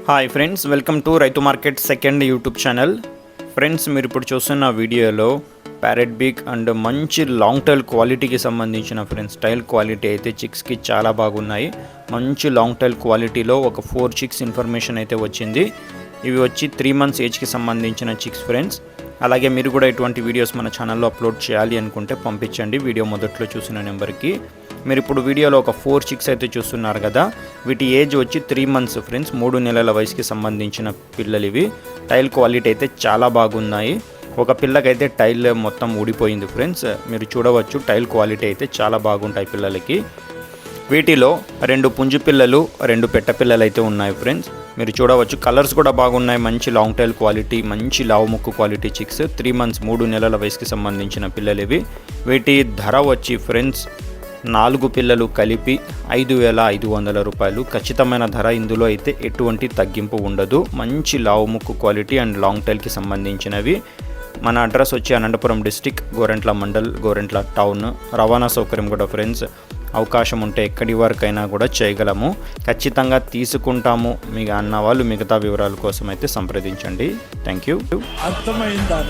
Hi friends, welcome to రైతు market second YouTube channel. Friends, మీరు ఇప్పుడు చూస్తున్న వీడియోలో ప్యారెట్ బిగ్ అండ్ మంచి లాంగ్ టైల్ క్వాలిటీకి సంబంధించిన ఫ్రెండ్స్ టైల్ క్వాలిటీ అయితే చిక్స్కి చాలా బాగున్నాయి. మంచి లాంగ్ టైల్ క్వాలిటీలో ఒక 4 చిక్స్ ఇన్ఫర్మేషన్ అయితే వచ్చింది. ఇవి వచ్చి 3 months ఏజ్కి సంబంధించిన చిక్స్ ఫ్రెండ్స్. అలాగే మీరు కూడా ఇటువంటి వీడియోస్ మన ఛానల్లో అప్లోడ్ చేయాలి అనుకుంటే పంపించండి వీడియో మొదట్లో చూసిన నెంబర్కి. మీరు ఇప్పుడు వీడియోలో ఒక 4 చిక్స్ అయితే చూస్తున్నారు కదా, వీటి ఏజ్ వచ్చి 3 months ఫ్రెండ్స్. 3 నెలల వయసుకి సంబంధించిన పిల్లలు ఇవి. టైల్ క్వాలిటీ అయితే చాలా బాగున్నాయి. ఒక పిల్లకైతే టైల్ మొత్తం ఊడిపోయింది ఫ్రెండ్స్. మీరు చూడవచ్చు టైల్ క్వాలిటీ అయితే చాలా బాగుంటాయి పిల్లలకి. వీటిలో 2 పుంజు పిల్లలు 2 పెట్ట పిల్లలు అయితే ఉన్నాయి ఫ్రెండ్స్. మీరు చూడవచ్చు కలర్స్ కూడా బాగున్నాయి. మంచి లాంగ్ టైల్ క్వాలిటీ, మంచి లావు ముక్కు క్వాలిటీ చిక్స్. 3 months 3 నెలల వయసుకి సంబంధించిన పిల్లలు ఇవి. వీటి ధర వచ్చి ఫ్రెండ్స్ 4 పిల్లలు కలిపి 5,500 రూపాయలు. ఖచ్చితమైన ధర. ఇందులో అయితే ఎటువంటి తగ్గింపు ఉండదు. మంచి లావు ముక్కు క్వాలిటీ అండ్ లాంగ్ టైల్కి సంబంధించినవి. మన అడ్రస్ వచ్చి అనంతపురం డిస్టిక్, గోరెంట్ల మండల్, గోరెంట్ల టౌన్. రవాణా సౌకర్యం కూడా ఫ్రెండ్స్ అవకాశం ఉంటే ఎక్కడి వరకైనా కూడా చేయగలము. ఖచ్చితంగా తీసుకుంటాము మీ అన్న వాళ్ళు. మిగతా వివరాల కోసం అయితే సంప్రదించండి. Thank you. అర్థమైందా?